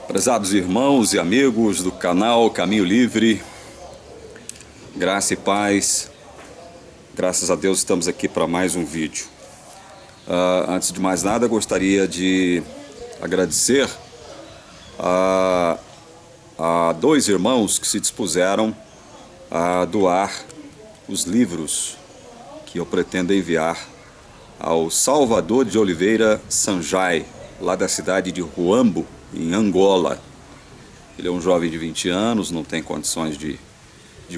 Prezados irmãos e amigos do canal Caminho Livre, graça e paz, graças a Deus estamos aqui para mais um vídeo. Antes de mais nada, gostaria de agradecer a dois irmãos que se dispuseram a doar os livros que eu pretendo enviar ao Salvador de Oliveira Sanjay, lá da cidade de Huambo, em Angola. Ele é um jovem de 20 anos, não tem condições de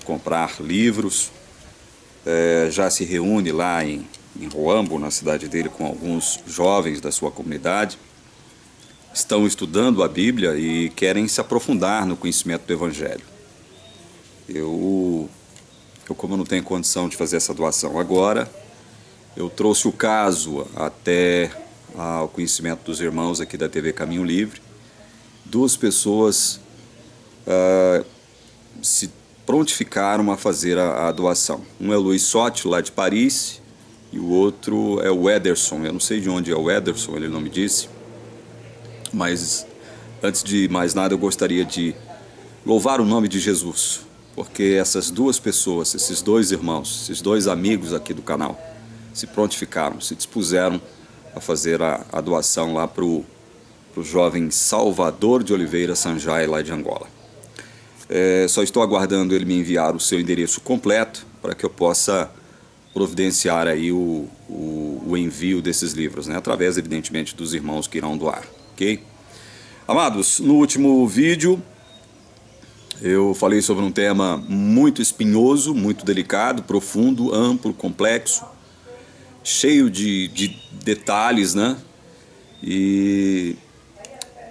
comprar livros, já se reúne lá em Huambo, na cidade dele, com alguns jovens da sua comunidade. Estão estudando a Bíblia e querem se aprofundar no conhecimento do Evangelho. Eu como não tenho condição de fazer essa doação agora, eu trouxe o caso até ao conhecimento dos irmãos aqui da TV Caminho Livre. Duas pessoas se prontificaram a fazer a doação. Um é o Luiz Sotti, lá de Paris, e o outro é o Ederson. Eu não sei de onde é o Ederson, ele não me disse. Mas antes de mais nada, eu gostaria de louvar o nome de Jesus, porque essas duas pessoas, esses dois irmãos, esses dois amigos aqui do canal, se prontificaram, se dispuseram a fazer a doação lá para o jovem Salvador de Oliveira Sanjay, lá de Angola. Só estou aguardando ele me enviar o seu endereço completo para que eu possa providenciar aí o envio desses livros, né? Através, evidentemente, dos irmãos que irão doar, ok? Amados, no último vídeo eu falei sobre um tema muito espinhoso, muito delicado, profundo, amplo, complexo, cheio de detalhes, né? E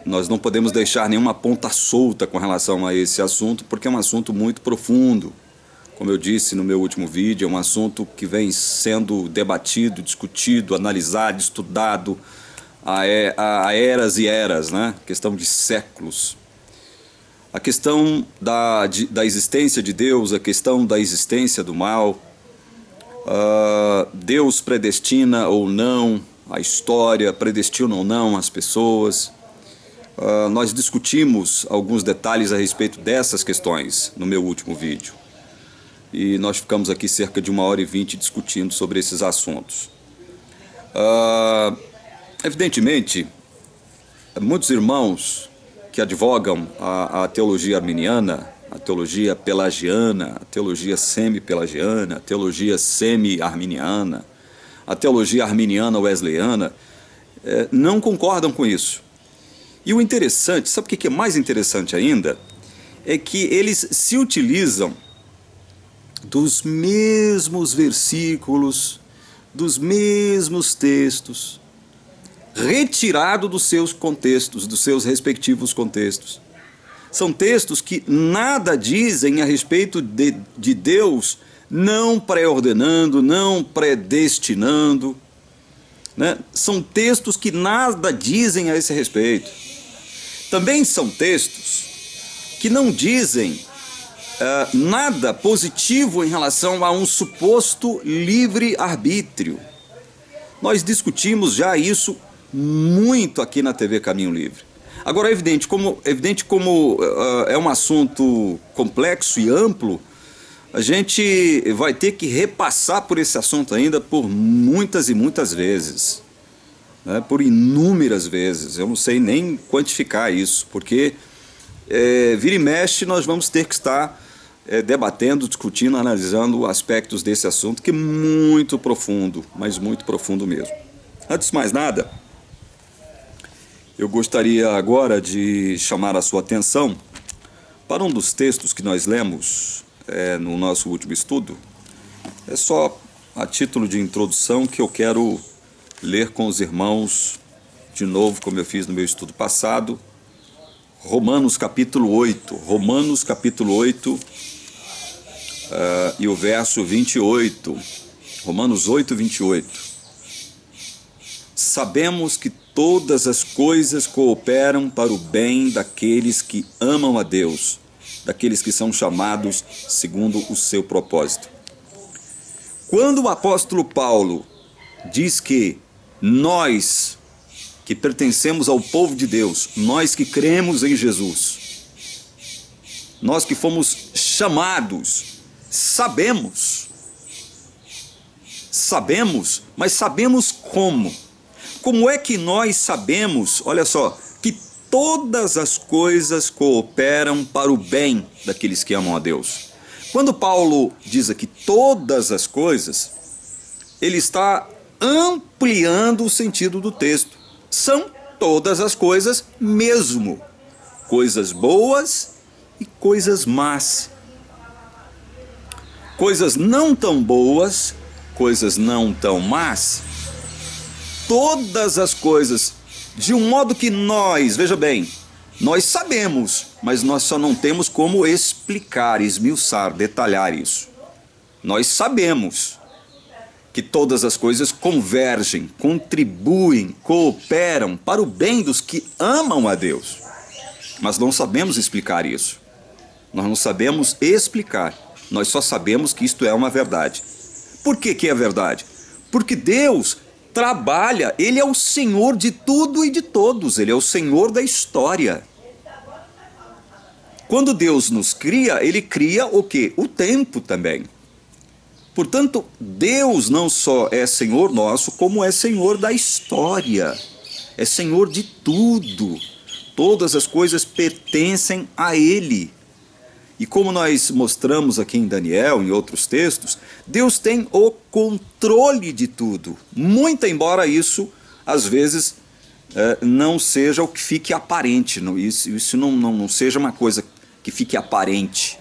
nós não podemos deixar nenhuma ponta solta com relação a esse assunto, porque é um assunto muito profundo. Como eu disse no meu último vídeo, é um assunto que vem sendo debatido, discutido, analisado, estudado há eras e eras, né? Questão de séculos. A questão da existência de Deus, a questão da existência do mal, Deus predestina ou não a história, predestina ou não as pessoas. Nós discutimos alguns detalhes a respeito dessas questões no meu último vídeo. E nós ficamos aqui cerca de 1h20 discutindo sobre esses assuntos. Evidentemente, muitos irmãos que advogam a teologia arminiana, a teologia pelagiana, a teologia semi-pelagiana, a teologia semi-arminiana, a teologia arminiana wesleyana, não concordam com isso. E o interessante, sabe o que é mais interessante ainda? É que eles se utilizam dos mesmos versículos, dos mesmos textos, retirado dos seus contextos, dos seus respectivos contextos. São textos que nada dizem a respeito de Deus não pré-ordenando, não predestinando, né? São textos que nada dizem a esse respeito. Também são textos que não dizem nada positivo em relação a um suposto livre-arbítrio. Nós discutimos já isso muito aqui na TV Caminho Livre. Agora, é evidente como é um assunto complexo e amplo, a gente vai ter que repassar por esse assunto ainda por muitas e muitas vezes, né? Por inúmeras vezes. Eu não sei nem quantificar isso, porque vira e mexe nós vamos ter que estar debatendo, discutindo, analisando aspectos desse assunto que é muito profundo, mas muito profundo mesmo. Antes de mais nada, eu gostaria agora de chamar a sua atenção para um dos textos que nós lemos no nosso último estudo. É só a título de introdução que eu quero ler com os irmãos de novo, como eu fiz no meu estudo passado, Romanos capítulo 8. Romanos capítulo 8 e o verso 28. Romanos 8, 28. Sabemos que todas as coisas cooperam para o bem daqueles que amam a Deus, daqueles que são chamados segundo o seu propósito. Quando o apóstolo Paulo diz que nós que pertencemos ao povo de Deus, nós que cremos em Jesus, nós que fomos chamados, sabemos, mas sabemos como? Como é que nós sabemos, olha só, que todas as coisas cooperam para o bem daqueles que amam a Deus? Quando Paulo diz aqui todas as coisas, ele está ampliando o sentido do texto. São todas as coisas mesmo, coisas boas e coisas más, coisas não tão boas, coisas não tão más, todas as coisas, de um modo que nós, veja bem, nós sabemos, mas nós só não temos como explicar, esmiuçar, detalhar isso. Nós sabemos que todas as coisas convergem, contribuem, cooperam para o bem dos que amam a Deus. Mas não sabemos explicar isso. Nós não sabemos explicar. Nós só sabemos que isto é uma verdade. Por que que é verdade? Porque Deus trabalha, Ele é o Senhor de tudo e de todos. Ele é o Senhor da história. Quando Deus nos cria, Ele cria o quê? O tempo também. Portanto, Deus não só é Senhor nosso, como é Senhor da história. É Senhor de tudo. Todas as coisas pertencem a Ele. E como nós mostramos aqui em Daniel, em outros textos, Deus tem o controle de tudo. Muito embora isso, às vezes, não seja o que fique aparente. Isso não seja uma coisa que fique aparente.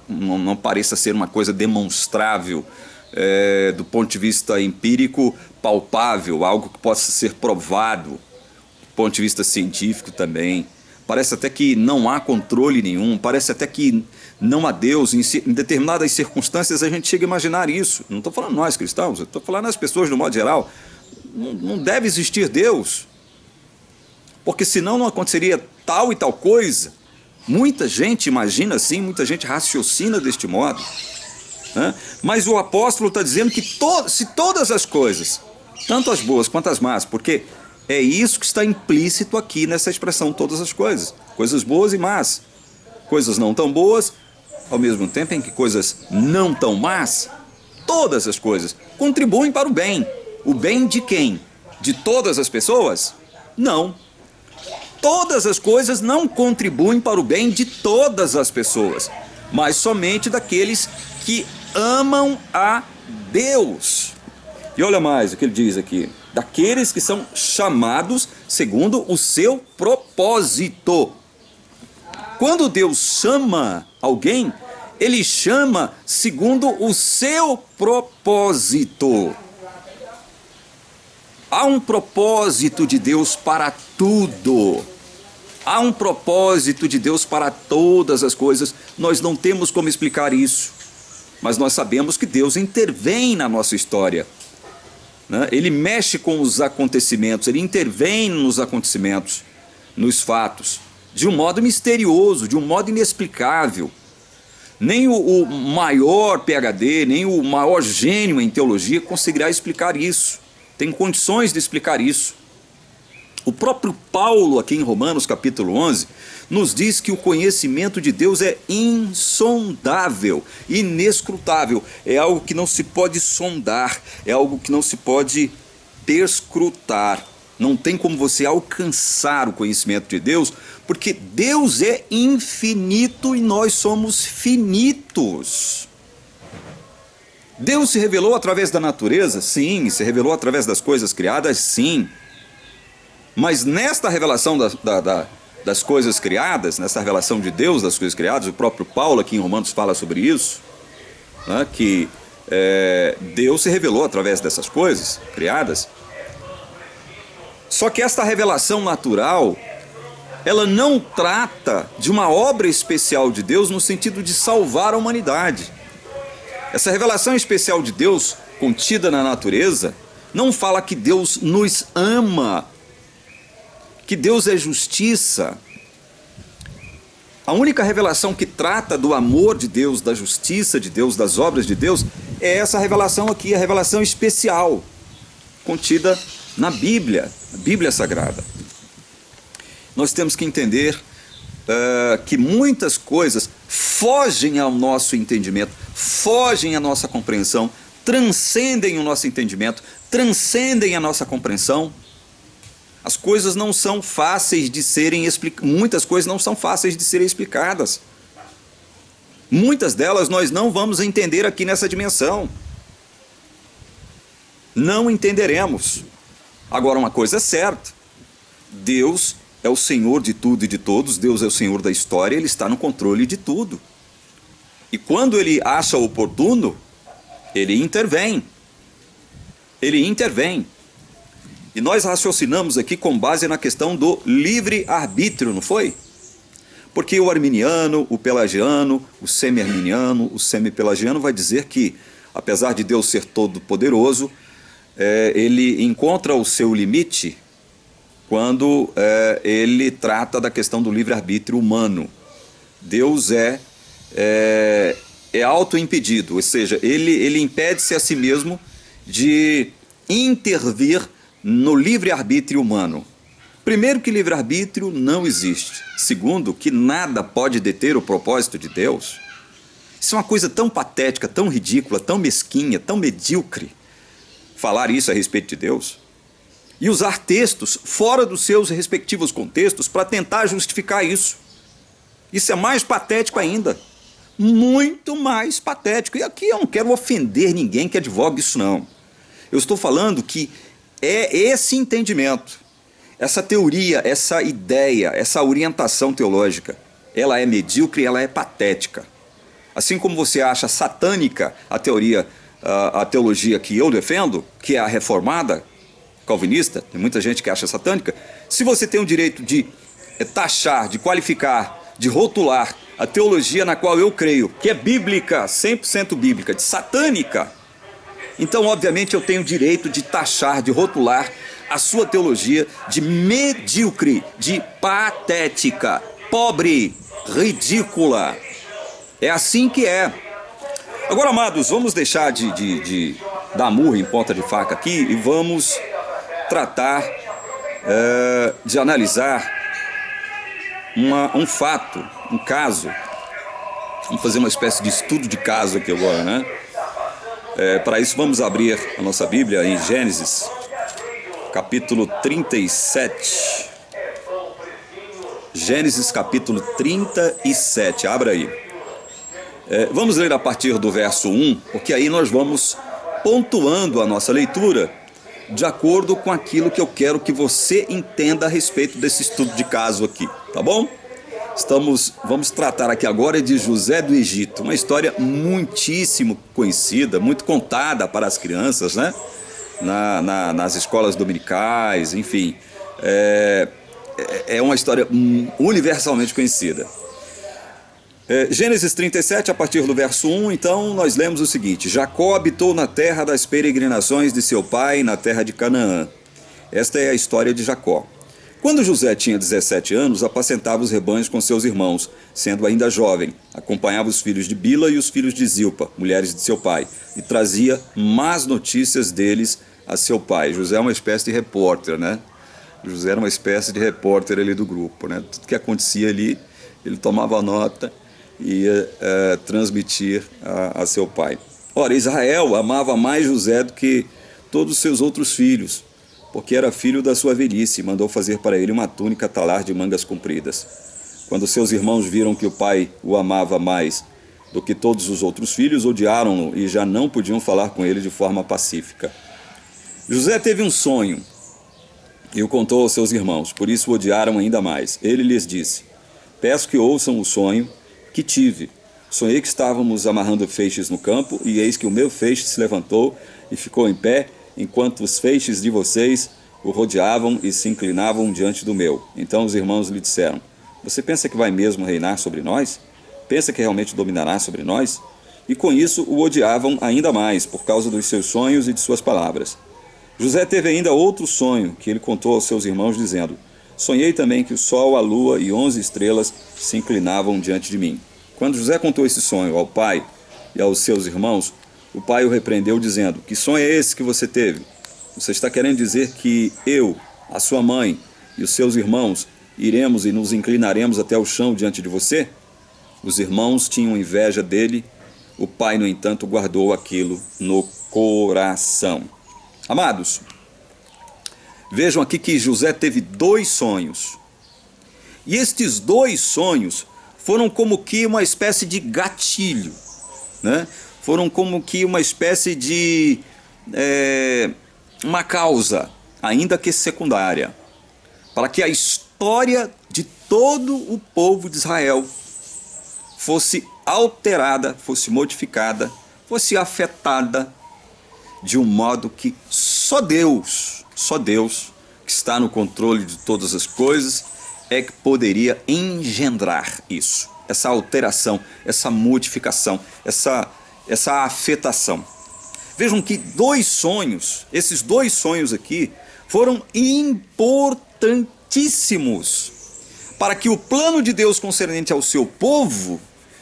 Não pareça ser uma coisa demonstrável, do ponto de vista empírico, palpável, algo que possa ser provado, do ponto de vista científico também. Parece até que não há controle nenhum, parece até que não há Deus. Em determinadas circunstâncias a gente chega a imaginar isso. Não estou falando nós cristãos, estou falando as pessoas de um modo geral. Não deve existir Deus, porque senão não aconteceria tal e tal coisa. Muita gente imagina assim, muita gente raciocina deste modo, né? Mas o apóstolo está dizendo que se todas as coisas, tanto as boas quanto as más, porque é isso que está implícito aqui nessa expressão, todas as coisas, coisas boas e más, coisas não tão boas, ao mesmo tempo em que coisas não tão más, todas as coisas contribuem para o bem. O bem de quem? De todas as pessoas? Não. Todas as coisas não contribuem para o bem de todas as pessoas, mas somente daqueles que amam a Deus. E olha mais o que ele diz aqui: daqueles que são chamados segundo o seu propósito. Quando Deus chama alguém, Ele chama segundo o seu propósito. Há um propósito de Deus para tudo. Há um propósito de Deus para todas as coisas. Nós não temos como explicar isso, mas nós sabemos que Deus intervém na nossa história, né? Ele mexe com os acontecimentos, Ele intervém nos acontecimentos, nos fatos, de um modo misterioso, de um modo inexplicável. Nem o maior PhD, nem o maior gênio em teologia conseguirá explicar isso. Tem condições de explicar isso. O próprio Paulo, aqui em Romanos capítulo 11, nos diz que o conhecimento de Deus é insondável, inescrutável. É algo que não se pode sondar, é algo que não se pode perscrutar. Não tem como você alcançar o conhecimento de Deus, porque Deus é infinito e nós somos finitos. Deus se revelou através da natureza? Sim. Se revelou através das coisas criadas? Sim. Mas nesta revelação das coisas criadas, nessa revelação de Deus das coisas criadas, o próprio Paulo aqui em Romanos fala sobre isso, né, que Deus se revelou através dessas coisas criadas. Só que esta revelação natural, ela não trata de uma obra especial de Deus no sentido de salvar a humanidade. Essa revelação especial de Deus contida na natureza não fala que Deus nos ama, que Deus é justiça. A única revelação que trata do amor de Deus, da justiça de Deus, das obras de Deus, é essa revelação aqui, a revelação especial, contida na Bíblia, a Bíblia Sagrada. Nós temos que entender que muitas coisas fogem ao nosso entendimento, fogem à nossa compreensão, transcendem o nosso entendimento, transcendem a nossa compreensão. As coisas não são fáceis de serem explicadas, muitas coisas não são fáceis de serem explicadas. Muitas delas nós não vamos entender aqui nessa dimensão. Não entenderemos. Agora, uma coisa é certa: Deus é o Senhor de tudo e de todos, Deus é o Senhor da história, Ele está no controle de tudo. E quando Ele acha oportuno, Ele intervém. Ele intervém. E nós raciocinamos aqui com base na questão do livre-arbítrio, não foi? Porque o arminiano, o pelagiano, o semi-arminiano, o semi-pelagiano vai dizer que, apesar de Deus ser todo-poderoso, ele encontra o seu limite quando ele trata da questão do livre-arbítrio humano. Deus é auto-impedido, ou seja, ele impede-se a si mesmo de intervir no livre-arbítrio humano. Primeiro, que livre-arbítrio não existe. Segundo, que nada pode deter o propósito de Deus. Isso é uma coisa tão patética, tão ridícula, tão mesquinha, tão medíocre, falar isso a respeito de Deus. E usar textos fora dos seus respectivos contextos para tentar justificar isso. Isso é mais patético ainda. Muito mais patético. E aqui eu não quero ofender ninguém que advogue isso, não. Eu estou falando que é esse entendimento, essa teoria, essa ideia, essa orientação teológica, ela é medíocre, ela é patética. Assim como você acha satânica a teologia que eu defendo, que é a reformada, calvinista, tem muita gente que acha satânica. Se você tem o direito de taxar, de qualificar, de rotular a teologia na qual eu creio, que é bíblica, 100% bíblica, de satânica, então obviamente eu tenho o direito de taxar, de rotular a sua teologia de medíocre, de patética, pobre, ridícula. É assim que é. Agora, amados, vamos deixar de dar murro em ponta de faca aqui e vamos tratar de analisar um fato, um caso. Vamos fazer uma espécie de estudo de caso aqui agora, né? Para isso vamos abrir a nossa Bíblia em Gênesis, capítulo 37. Gênesis capítulo 37, abra aí. Vamos ler a partir do verso 1, porque aí nós vamos pontuando a nossa leitura de acordo com aquilo que eu quero que você entenda a respeito desse estudo de caso aqui, tá bom? Vamos tratar aqui agora de José do Egito, uma história muitíssimo conhecida, muito contada para as crianças, né? Nas escolas dominicais, enfim. É uma história universalmente conhecida. Gênesis 37, a partir do verso 1, então nós lemos o seguinte: Jacó habitou na terra das peregrinações de seu pai, na terra de Canaã. Esta é a história de Jacó. Quando José tinha 17 anos, apacentava os rebanhos com seus irmãos, sendo ainda jovem. Acompanhava os filhos de Bila e os filhos de Zilpa, mulheres de seu pai, e trazia más notícias deles a seu pai. José é uma espécie de repórter, né? José era uma espécie de repórter ali do grupo, né? Tudo que acontecia ali, ele tomava nota e ia transmitir a seu pai. Ora, Israel amava mais José do que todos os seus outros filhos, porque era filho da sua velhice, e mandou fazer para ele uma túnica talar de mangas compridas. Quando seus irmãos viram que o pai o amava mais do que todos os outros filhos, odiaram-no e já não podiam falar com ele de forma pacífica. José teve um sonho e o contou aos seus irmãos, por isso o odiaram ainda mais. Ele lhes disse: peço que ouçam o sonho que tive. Sonhei que estávamos amarrando feixes no campo, e eis que o meu feixe se levantou e ficou em pé, enquanto os feixes de vocês o rodeavam e se inclinavam diante do meu. Então os irmãos lhe disseram: você pensa que vai mesmo reinar sobre nós? Pensa que realmente dominará sobre nós? E com isso o odiavam ainda mais, por causa dos seus sonhos e de suas palavras. José teve ainda outro sonho, que ele contou aos seus irmãos, dizendo: sonhei também que o sol, a lua e 11 estrelas se inclinavam diante de mim. Quando José contou esse sonho ao pai e aos seus irmãos, o pai o repreendeu, dizendo: que sonho é esse que você teve? Você está querendo dizer que eu, a sua mãe e os seus irmãos iremos e nos inclinaremos até o chão diante de você? Os irmãos tinham inveja dele, o pai, no entanto, guardou aquilo no coração. Amados, vejam aqui que José teve 2 sonhos. E estes 2 sonhos foram como que uma espécie de gatilho, né? Foram como que uma espécie de uma causa, ainda que secundária, para que a história de todo o povo de Israel fosse alterada, fosse modificada, fosse afetada de um modo que só Deus, que está no controle de todas as coisas, é que poderia engendrar isso, essa alteração, essa modificação, essa afetação. Vejam que 2 sonhos, esses 2 sonhos aqui, foram importantíssimos para que o plano de Deus concernente ao seu povo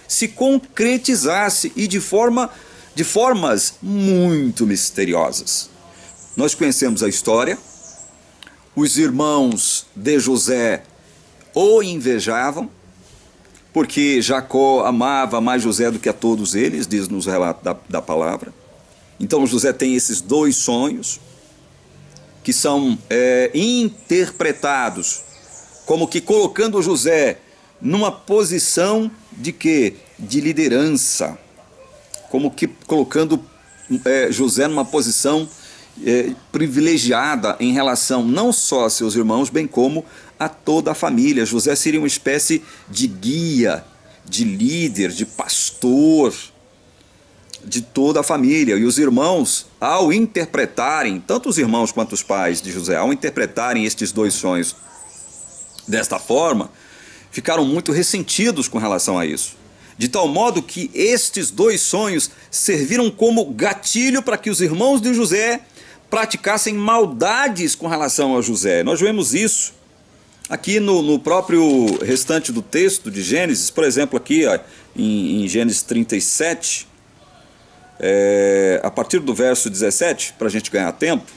se concretizasse e de formas muito misteriosas. Nós conhecemos a história. Os irmãos de José o invejavam, porque Jacó amava mais José do que a todos eles, diz-nos o relato da palavra. Então José tem esses 2 sonhos, que são interpretados como que colocando José numa posição de quê? De liderança, como que colocando José numa posição privilegiada em relação não só a seus irmãos, bem como a toda a família. José seria uma espécie de guia, de líder, de pastor de toda a família. E os irmãos, ao interpretarem, tanto os irmãos quanto os pais de José, ao interpretarem estes 2 sonhos desta forma, ficaram muito ressentidos com relação a isso. De tal modo que estes 2 sonhos serviram como gatilho para que os irmãos de José praticassem maldades com relação a José. Nós vemos isso aqui no próprio restante do texto de Gênesis, por exemplo, aqui ó, em Gênesis 37, a partir do verso 17, para a gente ganhar tempo,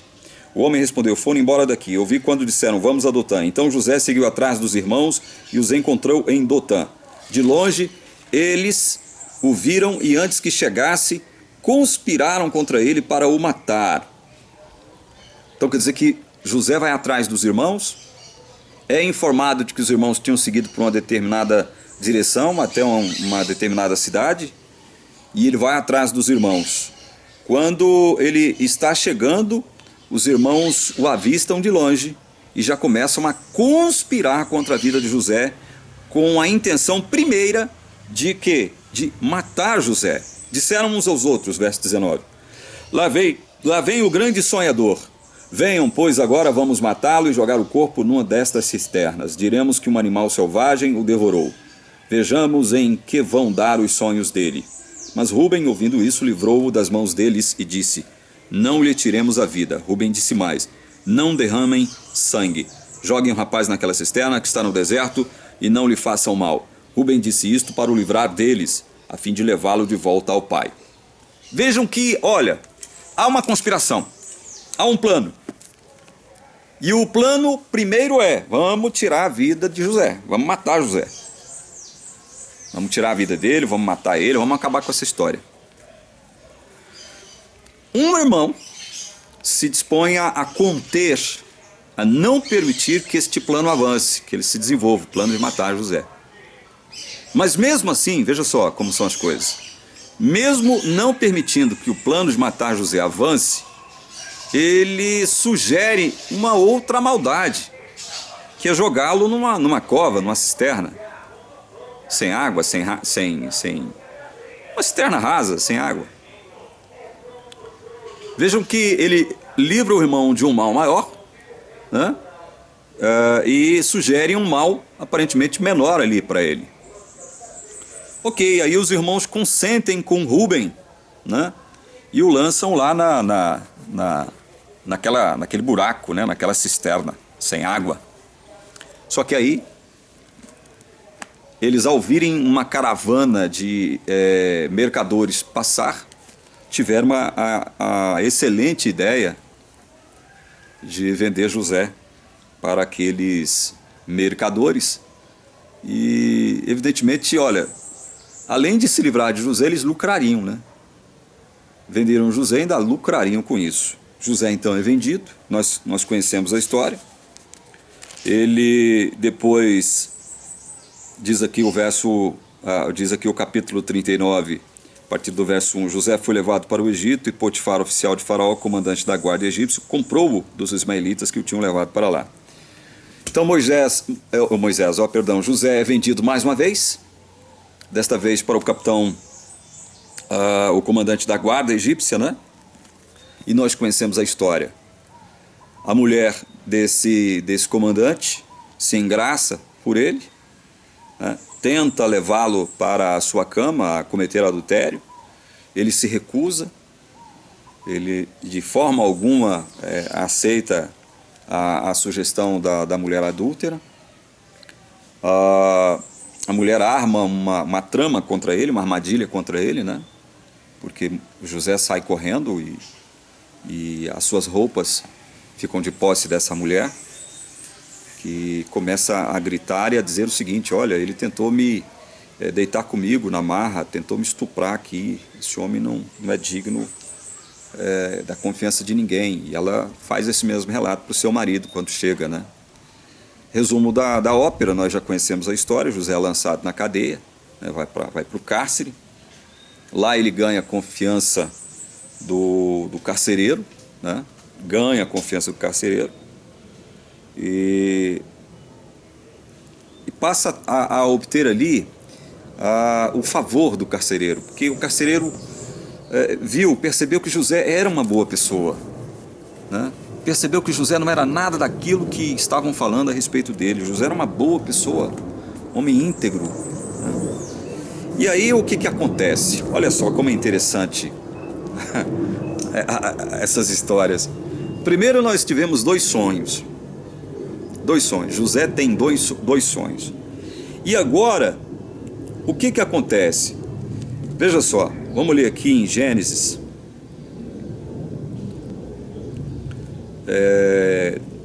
o homem respondeu: foram embora daqui. Eu vi quando disseram, vamos a Dotã. Então José seguiu atrás dos irmãos e os encontrou em Dotã. De longe, eles o viram e antes que chegasse, conspiraram contra ele para o matar. Então quer dizer que José vai atrás dos irmãos, é informado de que os irmãos tinham seguido por uma determinada direção, até uma determinada cidade, e ele vai atrás dos irmãos. Quando ele está chegando, os irmãos o avistam de longe e já começam a conspirar contra a vida de José, com a intenção primeira de quê? De matar José. Disseram uns aos outros, verso 19: lá vem o grande sonhador. Venham, pois agora vamos matá-lo e jogar o corpo numa destas cisternas. Diremos que um animal selvagem o devorou. Vejamos em que vão dar os sonhos dele. Mas Rúben, ouvindo isso, livrou-o das mãos deles e disse: não lhe tiremos a vida. Rúben disse mais: não derramem sangue. Joguem o rapaz naquela cisterna que está no deserto e não lhe façam mal. Rúben disse isto para o livrar deles, a fim de levá-lo de volta ao pai. Vejam que, olha, há uma conspiração, há um plano. E o plano primeiro vamos tirar a vida de José, vamos matar José. Vamos tirar a vida dele, vamos matar ele, vamos acabar com essa história. Um irmão se dispõe a conter, a não permitir que este plano avance, que ele se desenvolva, o plano de matar José. Mas mesmo assim, veja só como são as coisas. Mesmo não permitindo que o plano de matar José avance, ele sugere uma outra maldade, que é jogá-lo numa cova, numa cisterna, sem água, sem uma cisterna rasa, sem água. Vejam que ele livra o irmão de um mal maior, né? E sugere um mal aparentemente menor ali para ele. Ok, aí os irmãos consentem com Rúben, né? E o lançam lá naquele buraco, né? Naquela cisterna, sem água. Só que aí, eles ao virem uma caravana de mercadores passar, tiveram a excelente ideia de vender José para aqueles mercadores. E, evidentemente, olha, além de se livrar de José, eles lucrariam, né? Venderam José e ainda lucrariam com isso. José, então, é vendido, nós conhecemos a história. Ele depois, diz aqui o capítulo 39, a partir do verso 1, José foi levado para o Egito e Potifar, oficial de Faraó, comandante da guarda egípcio, comprou-o dos ismaelitas que o tinham levado para lá. Então José é vendido mais uma vez, desta vez para o capitão, o comandante da guarda egípcia, né? E nós conhecemos a história. A mulher desse comandante se engraça por ele, né? Tenta levá-lo para a sua cama a cometer adultério. Ele se recusa, ele de forma alguma aceita a sugestão da mulher adúltera. A mulher arma uma trama contra ele, uma armadilha contra ele, né? Porque José sai correndo e as suas roupas ficam de posse dessa mulher, que começa a gritar e a dizer o seguinte: olha, ele tentou me deitar comigo na marra, tentou me estuprar aqui, esse homem não é digno da confiança de ninguém. E ela faz esse mesmo relato para o seu marido quando chega, né? Resumo da ópera, nós já conhecemos a história. José é lançado na cadeia, né? Vai para o cárcere. Lá ele ganha a confiança do carcereiro, né? Ganha a confiança do carcereiro e passa a obter ali o favor do carcereiro, porque o carcereiro percebeu que José era uma boa pessoa, né? Percebeu que José não era nada daquilo que estavam falando a respeito dele. José era uma boa pessoa, homem íntegro, né? E aí o que acontece? Olha só como é interessante essas histórias. Primeiro nós tivemos dois sonhos. José tem dois sonhos. E agora, o que acontece? Veja só, vamos ler aqui em Gênesis,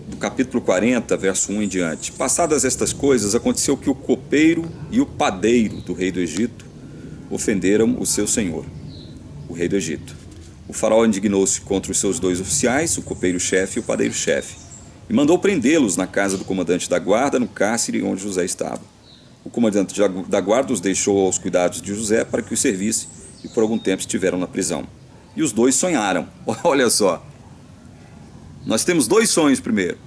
do capítulo 40, verso 1 em diante. Passadas estas coisas, aconteceu que o copeiro e o padeiro do rei do Egito ofenderam o seu senhor, o rei do Egito. O faraó indignou-se contra os seus dois oficiais, o copeiro-chefe e o padeiro-chefe, e mandou prendê-los na casa do comandante da guarda, no cárcere onde José estava. O comandante da guarda os deixou aos cuidados de José para que os servisse, e por algum tempo estiveram na prisão. E os dois sonharam. Olha só, nós temos dois sonhos primeiro.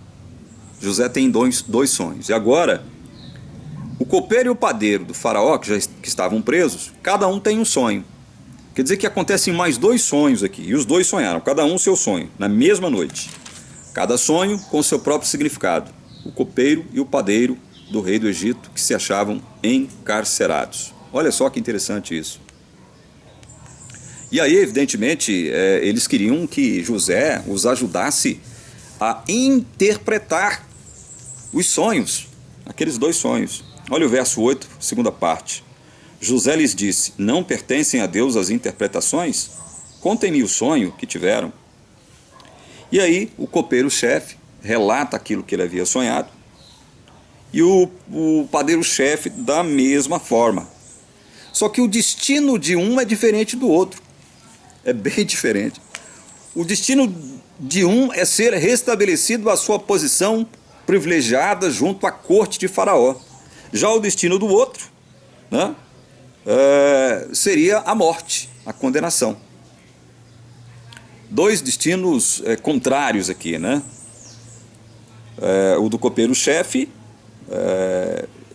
José tem dois sonhos. E agora, o copeiro e o padeiro do faraó, que estavam presos, cada um tem um sonho. Quer dizer que acontecem mais dois sonhos aqui. E os dois sonharam, cada um seu sonho, na mesma noite. Cada sonho com seu próprio significado. O copeiro e o padeiro do rei do Egito, que se achavam encarcerados. Olha só que interessante isso. E aí, evidentemente, eles queriam que José os ajudasse a interpretar os sonhos, aqueles dois sonhos. Olha o verso 8, segunda parte. José lhes disse: não pertencem a Deus as interpretações? Contem-me o sonho que tiveram. E aí o copeiro-chefe relata aquilo que ele havia sonhado, e o padeiro-chefe da mesma forma. Só que o destino de um é diferente do outro. É bem diferente. O destino de um é ser restabelecido à sua posição privilegiada junto à corte de Faraó. Já o destino do outro, né, seria a morte, a condenação. Dois destinos contrários aqui, né? O do copeiro-chefe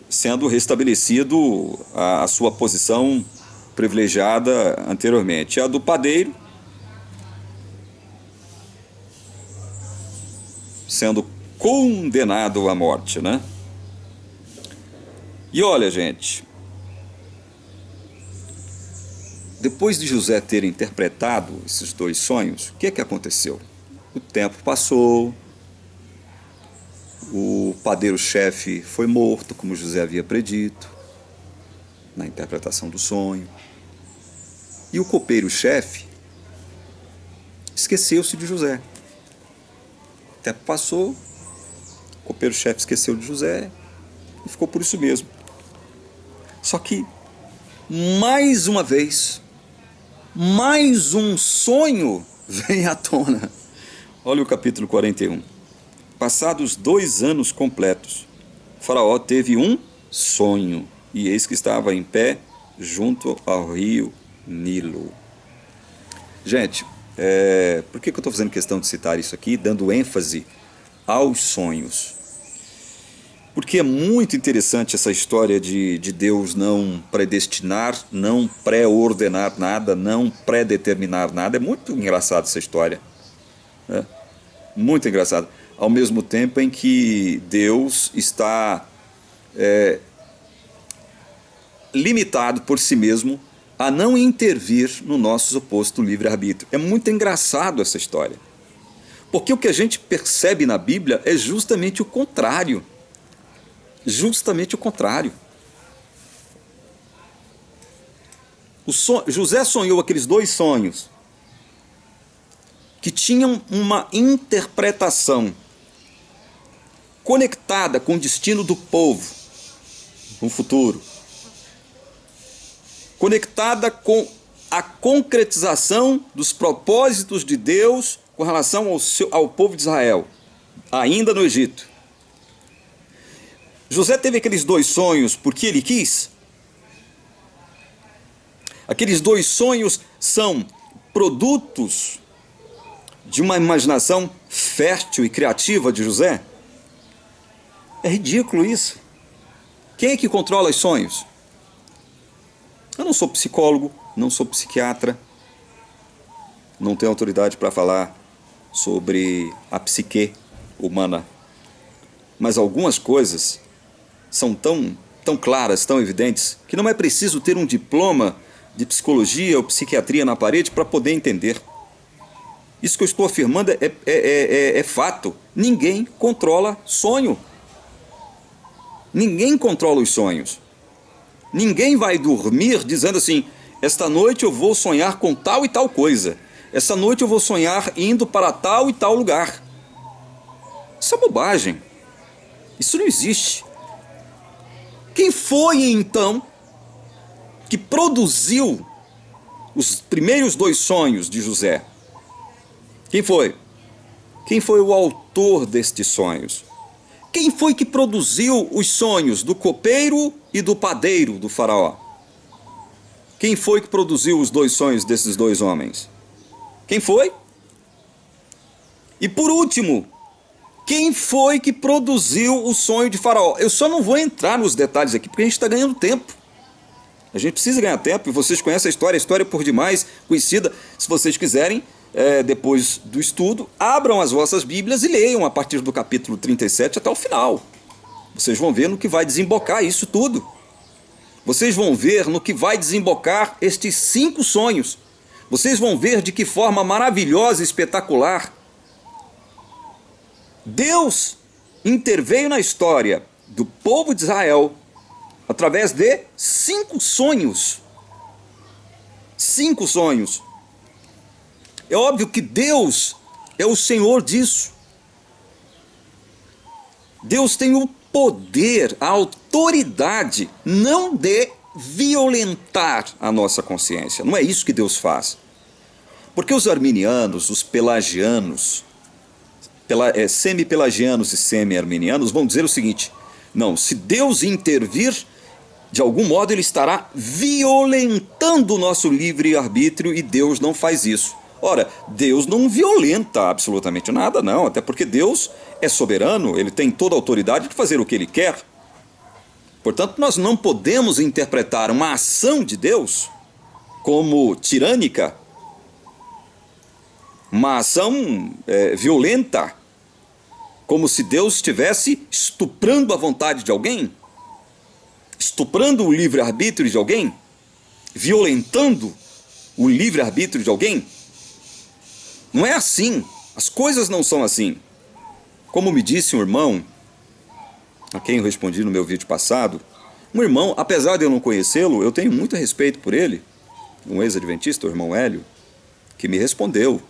sendo restabelecido a sua posição privilegiada anteriormente. A do padeiro sendo condenado à morte, né? E olha, gente, depois de José ter interpretado esses dois sonhos, o que aconteceu? O tempo passou, o padeiro-chefe foi morto, como José havia predito, na interpretação do sonho. E o copeiro-chefe esqueceu-se de José. O tempo passou, o copeiro-chefe esqueceu de José e ficou por isso mesmo. Só que, mais uma vez, mais um sonho vem à tona. Olha o capítulo 41. Passados 2 anos completos, Faraó teve um sonho, e eis que estava em pé junto ao rio Nilo. Gente, por que eu estou fazendo questão de citar isso aqui, dando ênfase aos sonhos? Porque é muito interessante essa história de Deus não predestinar, não pré-ordenar nada, não pré-determinar nada. É muito engraçado essa história, né? Muito engraçado. Ao mesmo tempo em que Deus está limitado por si mesmo a não intervir no nosso suposto livre-arbítrio. É muito engraçado essa história. Porque o que a gente percebe na Bíblia é justamente o contrário. Justamente o contrário. José sonhou aqueles 2 sonhos que tinham uma interpretação conectada com o destino do povo no futuro, conectada com a concretização dos propósitos de Deus com relação ao povo de Israel, ainda no Egito. José teve aqueles 2 sonhos porque ele quis. Aqueles 2 sonhos são produtos de uma imaginação fértil e criativa de José. É ridículo isso. Quem é que controla os sonhos? Eu não sou psicólogo, não sou psiquiatra, não tenho autoridade para falar sobre a psique humana. Mas algumas coisas são tão claras, tão evidentes, que não é preciso ter um diploma de psicologia ou psiquiatria na parede para poder entender. Isso que eu estou afirmando é fato. Ninguém controla sonho. Ninguém controla os sonhos. Ninguém vai dormir dizendo assim: esta noite eu vou sonhar com tal e tal coisa. Essa noite eu vou sonhar indo para tal e tal lugar. Isso é bobagem. Isso não existe. Quem foi então que produziu os primeiros 2 sonhos de José? Quem foi? Quem foi o autor destes sonhos? Quem foi que produziu os sonhos do copeiro e do padeiro do faraó? Quem foi que produziu os 2 sonhos desses 2 homens? Quem foi? E por último, quem foi que produziu o sonho de Faraó? Eu só não vou entrar nos detalhes aqui porque a gente está ganhando tempo. A gente precisa ganhar tempo e vocês conhecem a história é por demais conhecida. Se vocês quiserem, depois do estudo, abram as vossas Bíblias e leiam a partir do capítulo 37 até o final. Vocês vão ver no que vai desembocar isso tudo. Vocês vão ver no que vai desembocar estes 5 sonhos. Vocês vão ver de que forma maravilhosa e espetacular Deus interveio na história do povo de Israel através de 5 sonhos. 5 sonhos. É óbvio que Deus é o Senhor disso. Deus tem o poder, a autoridade, não de violentar a nossa consciência. Não é isso que Deus faz. Porque os arminianos, os pelagianos, semi-pelagianos e semi-arminianos vão dizer o seguinte: não, se Deus intervir, de algum modo ele estará violentando o nosso livre-arbítrio e Deus não faz isso. Ora, Deus não violenta absolutamente nada, não, até porque Deus é soberano, ele tem toda a autoridade de fazer o que ele quer. Portanto, nós não podemos interpretar uma ação de Deus como tirânica, uma ação violenta, como se Deus estivesse estuprando a vontade de alguém, estuprando o livre-arbítrio de alguém, violentando o livre-arbítrio de alguém. Não é assim, as coisas não são assim. Como me disse um irmão, a quem eu respondi no meu vídeo passado, um irmão, apesar de eu não conhecê-lo, eu tenho muito respeito por ele, um ex-adventista, o irmão Hélio, que me respondeu.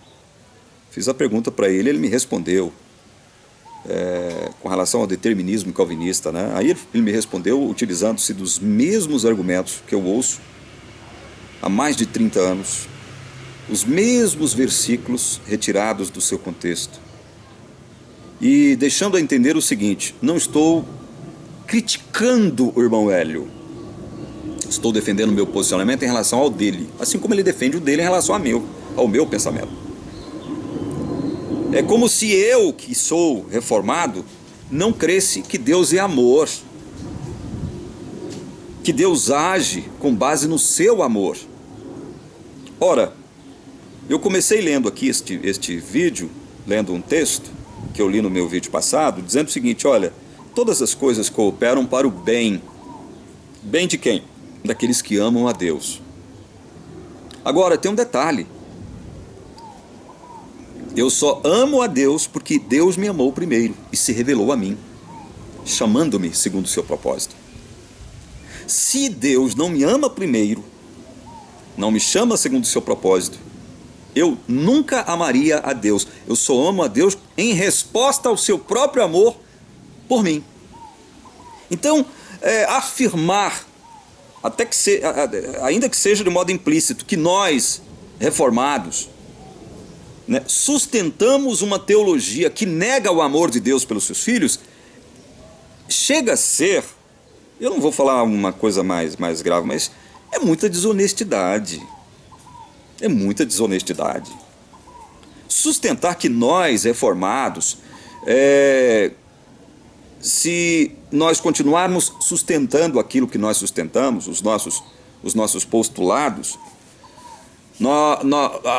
Fiz a pergunta para ele, ele me respondeu. com relação ao determinismo calvinista, né? Aí ele me respondeu utilizando-se dos mesmos argumentos que eu ouço há mais de 30 anos, os mesmos versículos retirados do seu contexto, e deixando a entender o seguinte: não estou criticando o irmão Hélio, estou defendendo o meu posicionamento em relação ao dele, assim como ele defende o dele em relação ao meu pensamento. É como se eu, que sou reformado, não cresse que Deus é amor, que Deus age com base no seu amor. Ora, eu comecei lendo aqui este vídeo, lendo um texto que eu li no meu vídeo passado, dizendo o seguinte: olha, todas as coisas cooperam para o bem. Bem de quem? Daqueles que amam a Deus. Agora, tem um detalhe: eu só amo a Deus porque Deus me amou primeiro e se revelou a mim, chamando-me segundo o seu propósito. Se Deus não me ama primeiro, não me chama segundo o seu propósito, eu nunca amaria a Deus. Eu só amo a Deus em resposta ao seu próprio amor por mim. Então, afirmar, ainda que seja de modo implícito, que nós, reformados, né, sustentamos uma teologia que nega o amor de Deus pelos seus filhos, chega a ser, eu não vou falar uma coisa mais grave, mas é muita desonestidade. É muita desonestidade. Sustentar que nós, reformados, se nós continuarmos sustentando aquilo que nós sustentamos, os nossos postulados,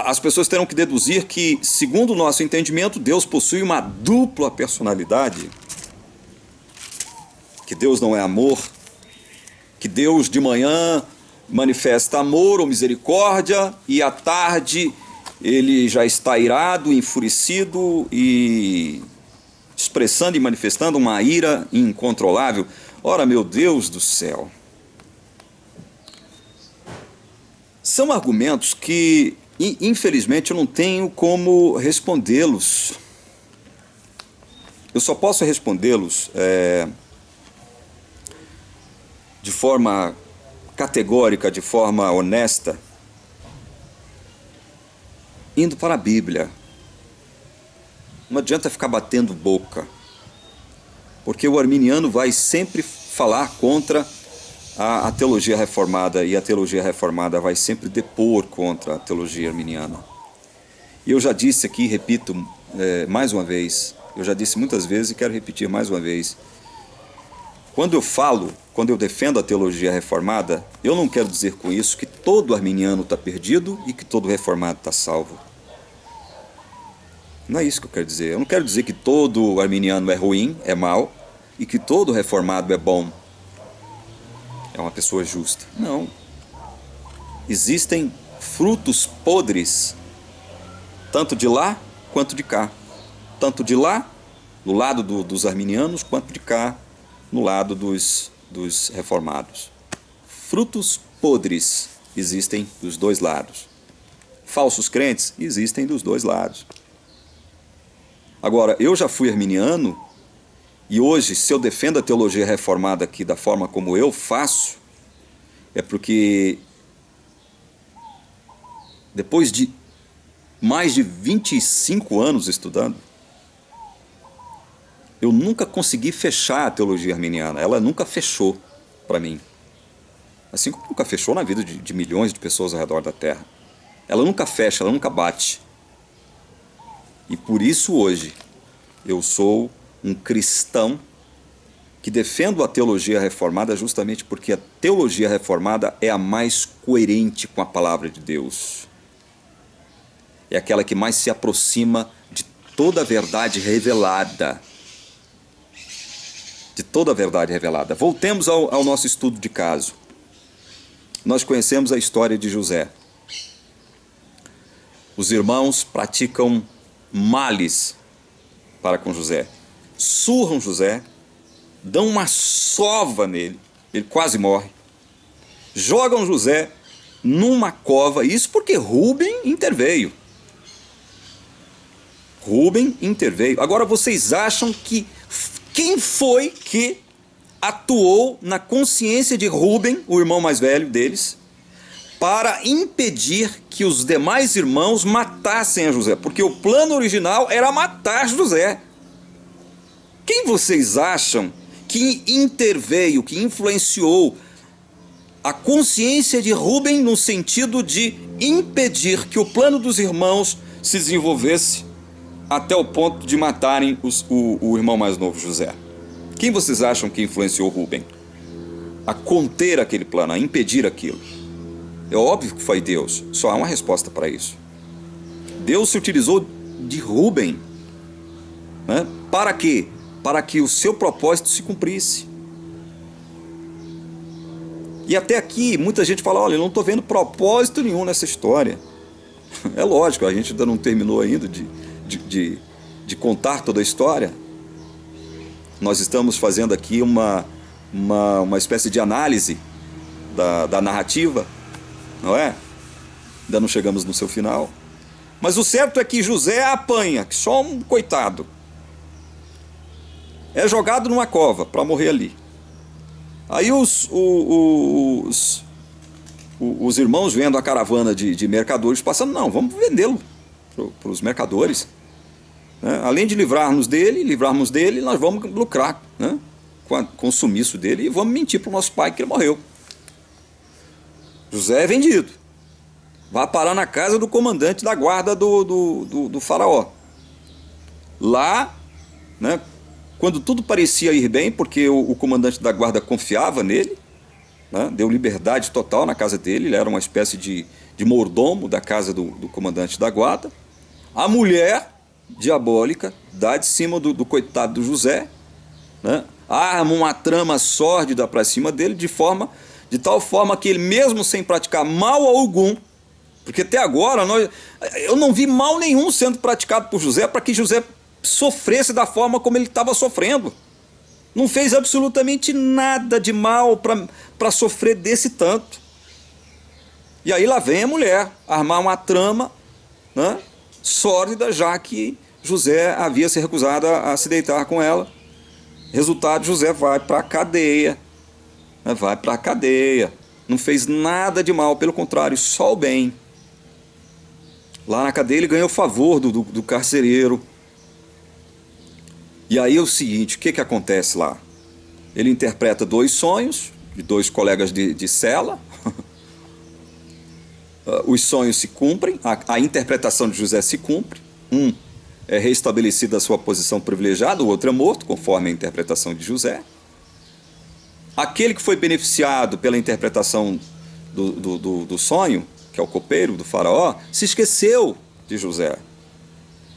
as pessoas terão que deduzir que, segundo o nosso entendimento, Deus possui uma dupla personalidade, que Deus não é amor, que Deus de manhã manifesta amor ou misericórdia e à tarde ele já está irado, enfurecido e expressando e manifestando uma ira incontrolável. Ora, meu Deus do céu! São argumentos que, infelizmente, eu não tenho como respondê-los. Eu só posso respondê-los de forma categórica, de forma honesta, indo para a Bíblia. Não adianta ficar batendo boca, porque o arminiano vai sempre falar contra a teologia reformada, e a teologia reformada vai sempre depor contra a teologia arminiana. E eu já disse aqui, repito mais uma vez, eu já disse muitas vezes e quero repetir mais uma vez: quando eu defendo a teologia reformada, eu não quero dizer com isso que todo arminiano está perdido e que todo reformado está salvo. Não é isso que eu quero dizer. Eu não quero dizer que todo arminiano é ruim, é mau, e que todo reformado é bom, é uma pessoa justa. Não. Existem frutos podres, tanto de lá quanto de cá. Tanto de lá, do lado dos arminianos, quanto de cá, no lado dos reformados. Frutos podres existem dos dois lados. Falsos crentes existem dos dois lados. Agora, eu já fui arminiano, e hoje, se eu defendo a teologia reformada aqui da forma como eu faço, é porque depois de mais de 25 anos estudando, eu nunca consegui fechar a teologia arminiana. Ela nunca fechou para mim. Assim como nunca fechou na vida de milhões de pessoas ao redor da Terra. Ela nunca fecha, ela nunca bate. E por isso hoje eu sou um cristão que defendo a teologia reformada, justamente porque a teologia reformada é a mais coerente com a palavra de Deus. É aquela que mais se aproxima de toda a verdade revelada. De toda a verdade revelada. Voltemos ao nosso estudo de caso. Nós conhecemos a história de José. Os irmãos praticam males para com José. Surram José, dão uma sova nele, ele quase morre. Jogam José numa cova, isso porque Rúben interveio. Rúben interveio. Agora vocês acham que quem foi que atuou na consciência de Rúben, o irmão mais velho deles, para impedir que os demais irmãos matassem a José? Porque o plano original era matar José. Quem vocês acham que interveio, que influenciou a consciência de Rúben no sentido de impedir que o plano dos irmãos se desenvolvesse até o ponto de matarem o irmão mais novo, José? Quem vocês acham que influenciou Rúben a conter aquele plano, a impedir aquilo? É óbvio que foi Deus, só há uma resposta para isso. Deus se utilizou de Rúben, né? Para quê? Para que o seu propósito se cumprisse. E até aqui, muita gente fala, olha, eu não estou vendo propósito nenhum nessa história. É lógico, a gente ainda não terminou ainda de contar toda a história. Nós estamos fazendo aqui uma espécie de análise da narrativa, não é? Ainda não chegamos no seu final. Mas o certo é que José apanha, que só um coitado. É jogado numa cova para morrer ali. Aí os irmãos, vendo a caravana de mercadores passando, não, vamos vendê-lo para os mercadores. Né? Além de livrarmos dele, nós vamos lucrar, né? com o sumiço dele, e vamos mentir para o nosso pai que ele morreu. José é vendido. Vai parar na casa do comandante da guarda do faraó. Lá, né, quando tudo parecia ir bem, porque o comandante da guarda confiava nele, né, deu liberdade total na casa dele, ele era uma espécie de mordomo da casa do comandante da guarda. A mulher diabólica dá de cima do coitado do José, né, arma uma trama sórdida para cima dele, de tal forma que ele, mesmo sem praticar mal algum, porque até agora eu não vi mal nenhum sendo praticado por José para que José sofresse da forma como ele estava sofrendo. Não fez absolutamente nada de mal para sofrer desse tanto. E aí lá vem a mulher armar uma trama, né, sórdida, já que José havia se recusado a se deitar com ela. Resultado, José vai para a cadeia. Vai para a cadeia. Não fez nada de mal, pelo contrário, só o bem. Lá na cadeia ele ganhou o favor do carcereiro. E aí é o seguinte, o que acontece lá? Ele interpreta 2 sonhos de 2 colegas de cela. Os sonhos se cumprem, a interpretação de José se cumpre. Um é restabelecida a sua posição privilegiada, o outro é morto, conforme a interpretação de José. Aquele que foi beneficiado pela interpretação do sonho, que é o copeiro do faraó, se esqueceu de José.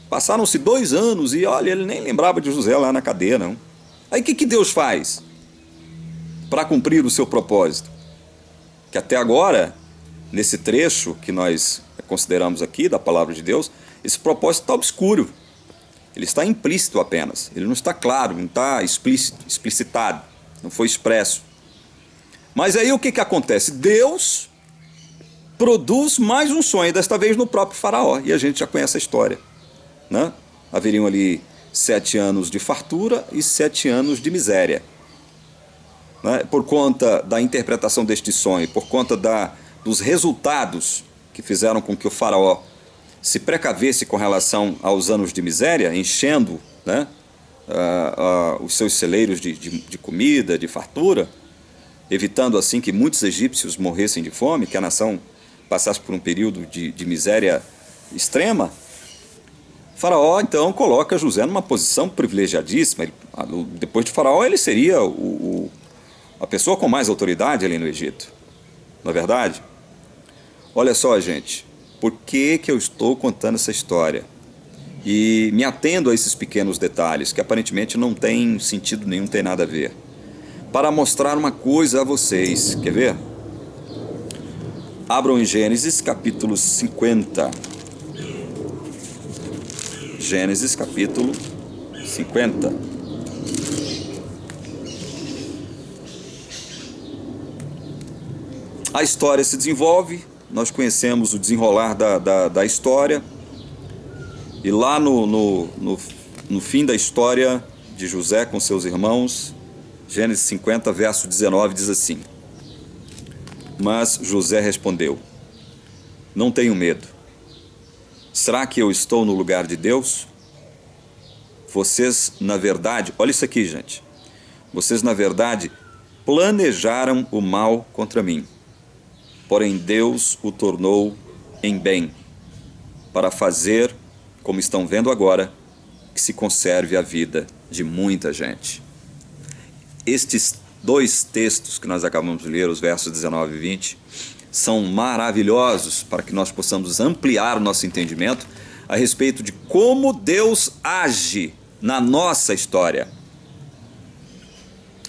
Passaram-se 2 anos e, olha, ele nem lembrava de José lá na cadeia, não. Aí o que Deus faz para cumprir o seu propósito? Que até agora, nesse trecho que nós consideramos aqui da palavra de Deus, esse propósito está obscuro. Ele está implícito apenas. Ele não está claro, não está explicitado, não foi expresso. Mas aí o que acontece? Deus produz mais um sonho, desta vez no próprio faraó, e a gente já conhece a história, né? Haveriam ali 7 anos de fartura e 7 anos de miséria, né? Por conta da interpretação deste sonho, por conta dos resultados que fizeram com que o faraó se precavesse com relação aos anos de miséria, enchendo, né, os seus celeiros de comida, de fartura, evitando assim que muitos egípcios morressem de fome, que a nação passasse por um período de miséria extrema. O faraó então coloca José numa posição privilegiadíssima. Depois de faraó ele seria a pessoa com mais autoridade ali no Egito, não é verdade? Olha só, gente, por que eu estou contando essa história? E me atendo a esses pequenos detalhes, que aparentemente não tem sentido nenhum, tem nada a ver. Para mostrar uma coisa a vocês, quer ver? Abram em Gênesis capítulo 50. Gênesis capítulo 50. A história se desenvolve, nós conhecemos o desenrolar da história. E lá no fim da história de José com seus irmãos, Gênesis 50, verso 19, diz assim: Mas José respondeu: Não tenho medo. Será que eu estou no lugar de Deus? Vocês, na verdade, olha isso aqui, gente. Vocês, na verdade, planejaram o mal contra mim. Porém, Deus o tornou em bem, para fazer, como estão vendo agora, que se conserve a vida de muita gente. Estes dois textos que nós acabamos de ler, os versos 19 e 20, são maravilhosos para que nós possamos ampliar o nosso entendimento a respeito de como Deus age na nossa história.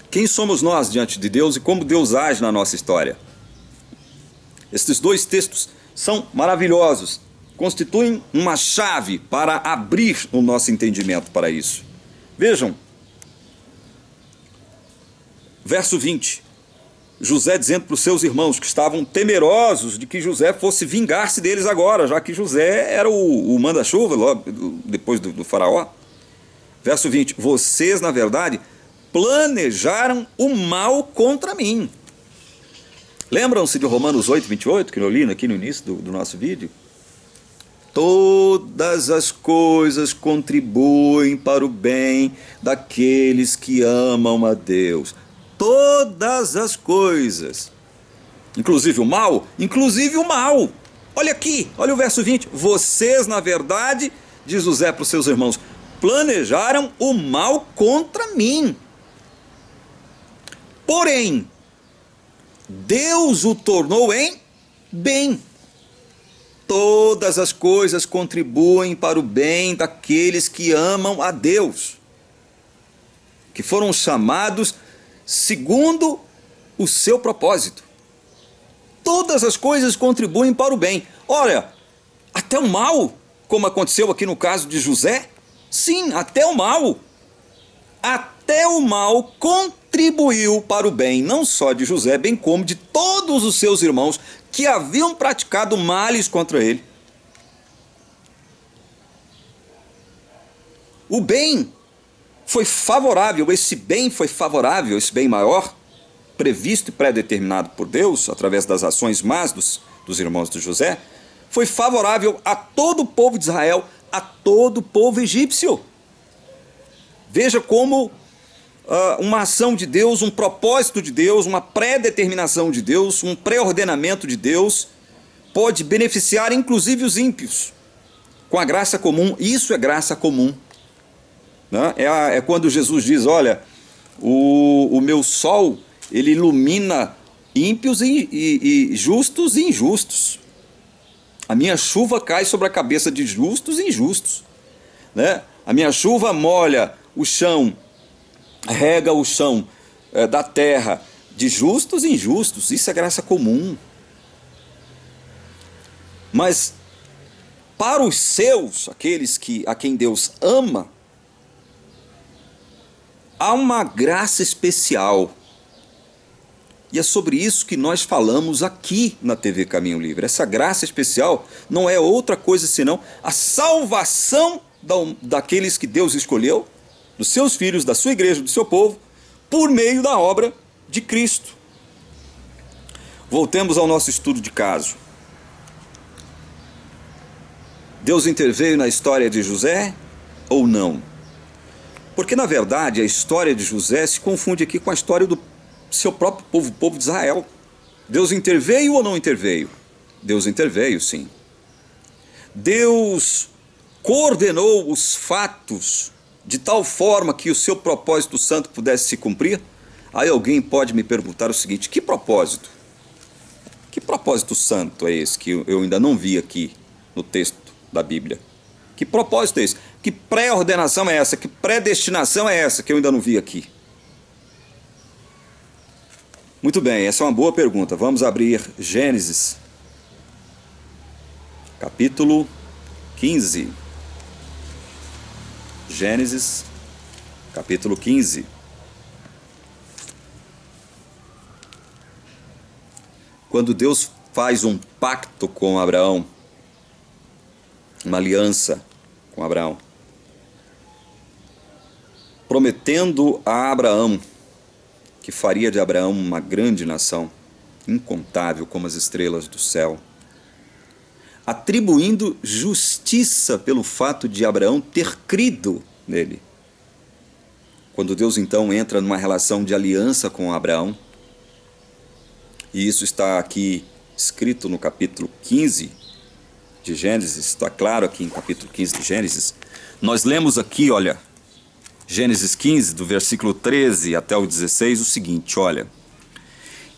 Quem somos nós diante de Deus e como Deus age na nossa história? Estes dois textos são maravilhosos, constituem uma chave para abrir o nosso entendimento para isso. Vejam, verso 20, José dizendo para os seus irmãos que estavam temerosos de que José fosse vingar-se deles agora, já que José era o manda-chuva logo depois do faraó. Verso 20, vocês, na verdade, planejaram o mal contra mim. Lembram-se de Romanos 8, 28, que eu li aqui no início do nosso vídeo? Todas as coisas contribuem para o bem daqueles que amam a Deus. Todas as coisas. Inclusive o mal? Inclusive o mal. Olha aqui, olha o verso 20. Vocês, na verdade, diz José para os seus irmãos, planejaram o mal contra mim. Porém, Deus o tornou em bem. Todas as coisas contribuem para o bem daqueles que amam a Deus, que foram chamados segundo o seu propósito. Todas as coisas contribuem para o bem. Olha, até o mal, como aconteceu aqui no caso de José, sim, até o mal. Até o mal contribuiu para o bem, não só de José, bem como de todos os seus irmãos que haviam praticado males contra ele. O bem foi favorável, esse bem foi favorável, esse bem maior, previsto e pré-determinado por Deus, através das ações más dos irmãos de José, foi favorável a todo o povo de Israel, a todo o povo egípcio. Veja como uma ação de Deus, um propósito de Deus, uma pré-determinação de Deus, um pré-ordenamento de Deus, pode beneficiar inclusive os ímpios, com a graça comum. Isso é graça comum. Né? É quando Jesus diz, olha, o meu sol, ele ilumina ímpios e justos e injustos. A minha chuva cai sobre a cabeça de justos e injustos. Né? A minha chuva molha o chão, rega o chão da terra de justos e injustos. Isso é graça comum. Mas para os seus, aqueles a quem Deus ama, há uma graça especial. E é sobre isso que nós falamos aqui na TV Caminho Livre. Essa graça especial não é outra coisa senão a salvação daqueles que Deus escolheu, dos seus filhos, da sua igreja, do seu povo, por meio da obra de Cristo. Voltemos ao nosso estudo de caso. Deus interveio na história de José ou não? Porque, na verdade, a história de José se confunde aqui com a história do seu próprio povo, o povo de Israel. Deus interveio ou não interveio? Deus interveio, sim. Deus coordenou os fatos de tal forma que o seu propósito santo pudesse se cumprir? Aí alguém pode me perguntar o seguinte, que propósito? Que propósito santo é esse que eu ainda não vi aqui no texto da Bíblia? Que propósito é esse? Que pré-ordenação é essa? Que predestinação é essa que eu ainda não vi aqui? Muito bem, essa é uma boa pergunta. Vamos abrir Gênesis, capítulo 15. Gênesis, capítulo 15. Quando Deus faz um pacto com Abraão, uma aliança com Abraão, prometendo a Abraão que faria de Abraão uma grande nação, incontável como as estrelas do céu, atribuindo justiça pelo fato de Abraão ter crido nele. Quando Deus então entra numa relação de aliança com Abraão, e isso está aqui escrito no capítulo 15 de Gênesis, está claro aqui em capítulo 15 de Gênesis, nós lemos aqui, olha, Gênesis 15, do versículo 13 até o 16, o seguinte, olha: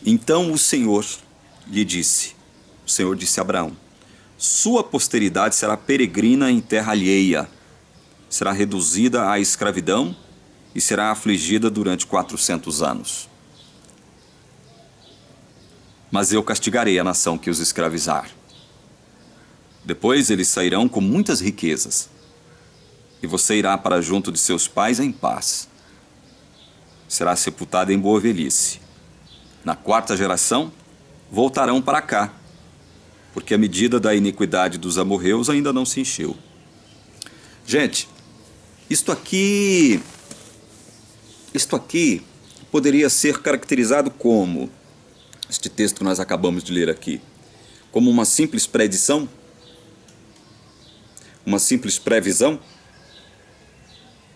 então o Senhor disse a Abraão, sua posteridade será peregrina em terra alheia, será reduzida à escravidão e será afligida durante 400 anos. Mas eu castigarei a nação que os escravizar. Depois eles sairão com muitas riquezas, e você irá para junto de seus pais em paz. Será sepultado em boa velhice. Na 4ª geração, voltarão para cá, porque a medida da iniquidade dos amorreus ainda não se encheu. Gente, isto aqui poderia ser caracterizado como, este texto que nós acabamos de ler aqui, como uma simples predição, uma simples previsão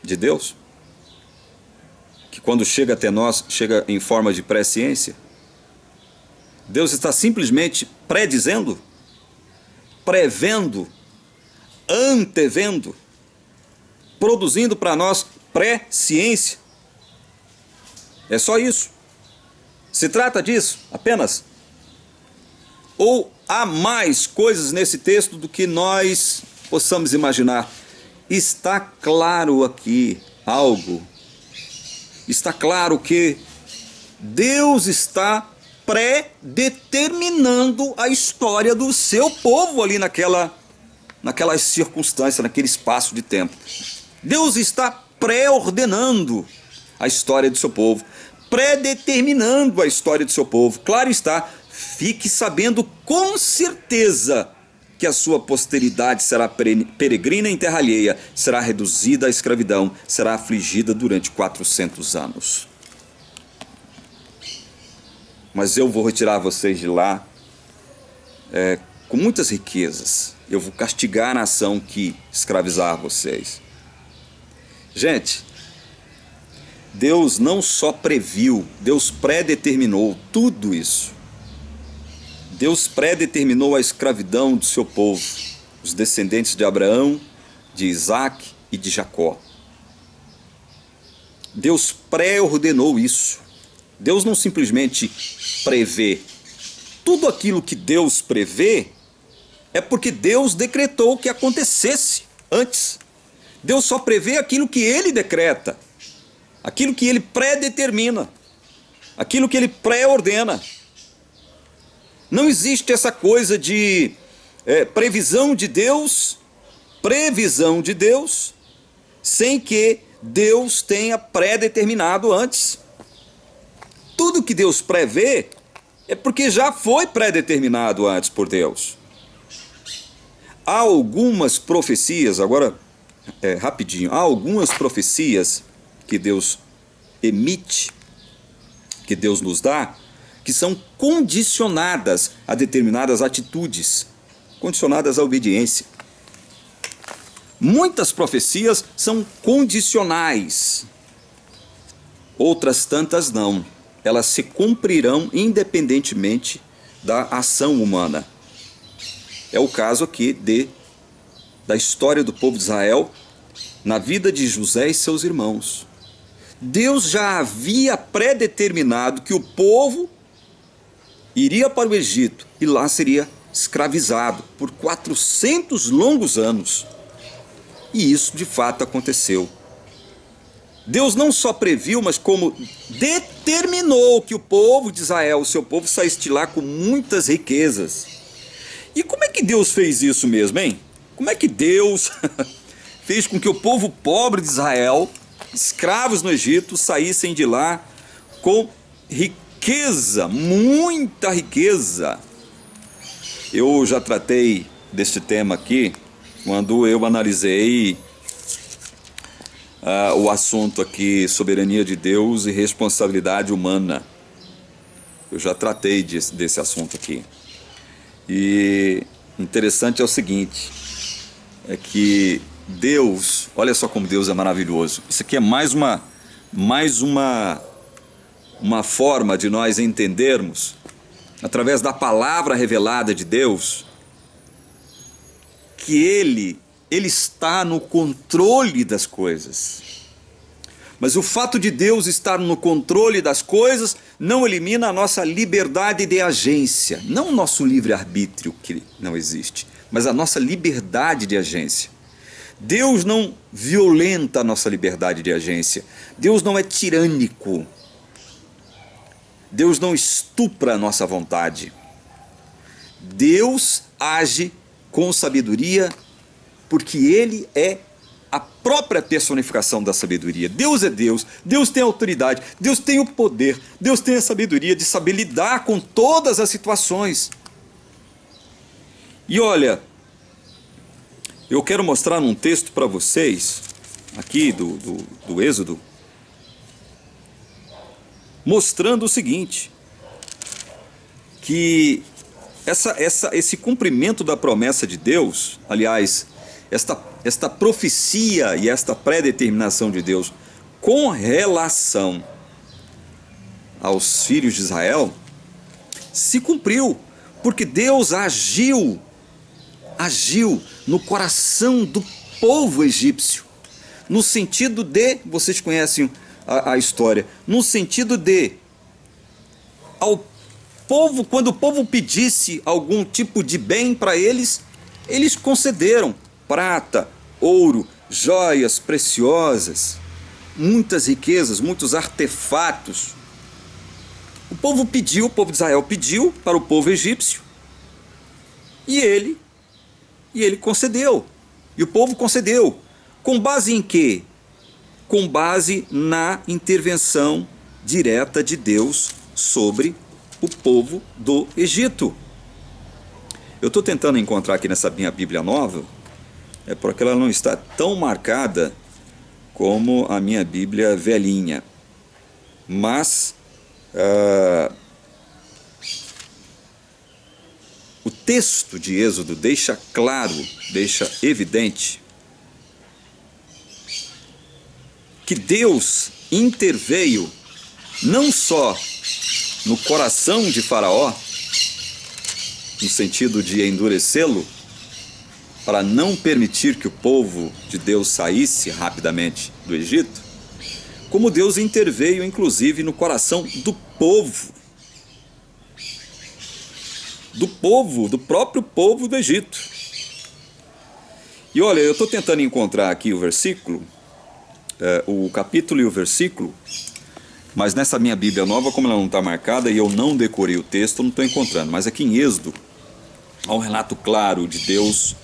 de Deus, que quando chega até nós, chega em forma de presciência. Deus está simplesmente predizendo, prevendo, antevendo, produzindo para nós presciência. É só isso. Se trata disso apenas? Ou há mais coisas nesse texto do que nós possamos imaginar? Está claro aqui algo. Está claro que Deus está predeterminando a história do seu povo ali naquelas circunstâncias, naquele espaço de tempo. Deus está pré-ordenando a história do seu povo, predeterminando a história do seu povo. Claro está, fique sabendo com certeza que a sua posteridade será peregrina em terra alheia, será reduzida à escravidão, será afligida durante 400 anos. Mas eu vou retirar vocês de lá com muitas riquezas. Eu vou castigar a nação que escravizar vocês. Gente, Deus não só previu, Deus predeterminou tudo isso. Deus predeterminou a escravidão do seu povo, os descendentes de Abraão, de Isaac e de Jacó. Deus pré-ordenou isso. Deus não simplesmente prevê. Tudo aquilo que Deus prevê é porque Deus decretou que acontecesse antes. Deus só prevê aquilo que Ele decreta, aquilo que Ele predetermina, aquilo que Ele pré-ordena. Não existe essa coisa de previsão de Deus, sem que Deus tenha predeterminado antes. Tudo que Deus prevê é porque já foi predeterminado antes por Deus. Há algumas profecias, agora rapidinho, há algumas profecias que Deus emite, que Deus nos dá, que são condicionadas a determinadas atitudes, condicionadas à obediência. Muitas profecias são condicionais, outras tantas não. Elas se cumprirão independentemente da ação humana. É o caso aqui da história do povo de Israel, na vida de José e seus irmãos. Deus já havia predeterminado que o povo iria para o Egito e lá seria escravizado por 400 longos anos. E isso de fato aconteceu. Deus não só previu, mas como determinou que o povo de Israel, o seu povo, saísse de lá com muitas riquezas. E como é que Deus fez isso mesmo, hein? Como é que Deus fez com que o povo pobre de Israel, escravos no Egito, saíssem de lá com riqueza, muita riqueza? Eu já tratei deste tema aqui quando eu analisei o assunto aqui, soberania de Deus e responsabilidade humana. Eu já tratei desse assunto aqui. E interessante é o seguinte, é que Deus, olha só como Deus é maravilhoso. Isso aqui é mais uma forma de nós entendermos, através da palavra revelada de Deus, que Ele está no controle das coisas. Mas o fato de Deus estar no controle das coisas não elimina a nossa liberdade de agência. Não o nosso livre-arbítrio, que não existe, mas a nossa liberdade de agência. Deus não violenta a nossa liberdade de agência. Deus não é tirânico. Deus não estupra a nossa vontade. Deus age com sabedoria, porque Ele é a própria personificação da sabedoria. Deus é Deus, Deus tem autoridade, Deus tem o poder, Deus tem a sabedoria de saber lidar com todas as situações. E olha, eu quero mostrar num texto para vocês, aqui do Êxodo, mostrando o seguinte, que esse cumprimento da promessa de Deus, aliás, esta profecia e esta predeterminação de Deus com relação aos filhos de Israel, se cumpriu, porque Deus agiu no coração do povo egípcio, no sentido de, vocês conhecem a história, no sentido de, ao povo, quando o povo pedisse algum tipo de bem para eles, eles concederam prata, ouro, joias preciosas, muitas riquezas, muitos artefatos. O povo de Israel pediu para o povo egípcio e ele concedeu. E o povo concedeu. Com base em quê? Com base na intervenção direta de Deus sobre o povo do Egito. Eu estou tentando encontrar aqui nessa minha Bíblia nova, porque ela não está tão marcada como a minha Bíblia velhinha. Mas o texto de Êxodo deixa claro, deixa evidente que Deus interveio não só no coração de Faraó, no sentido de endurecê-lo, para não permitir que o povo de Deus saísse rapidamente do Egito, como Deus interveio inclusive no coração do próprio povo do Egito. E olha, eu estou tentando encontrar aqui o versículo, o capítulo e o versículo, mas nessa minha Bíblia nova, como ela não está marcada e eu não decorei o texto, eu não estou encontrando. Mas aqui em Êxodo, há um relato claro de Deus,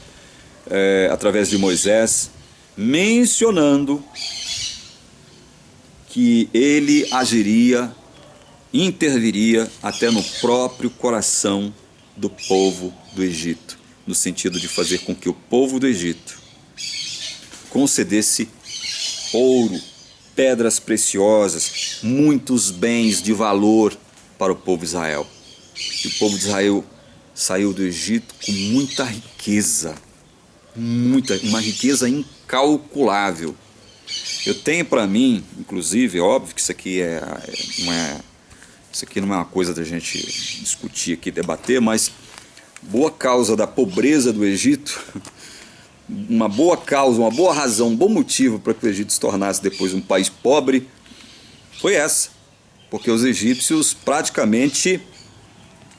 através de Moisés, mencionando que ele agiria, interviria até no próprio coração do povo do Egito, no sentido de fazer com que o povo do Egito concedesse ouro, pedras preciosas, muitos bens de valor para o povo de Israel. E o povo de Israel saiu do Egito com muita riqueza, uma riqueza incalculável. Eu tenho para mim, inclusive, é óbvio que isso aqui não é uma coisa da gente discutir aqui, debater, mas boa causa da pobreza do Egito, uma boa causa, uma boa razão, um bom motivo para que o Egito se tornasse depois um país pobre, foi essa, porque os egípcios praticamente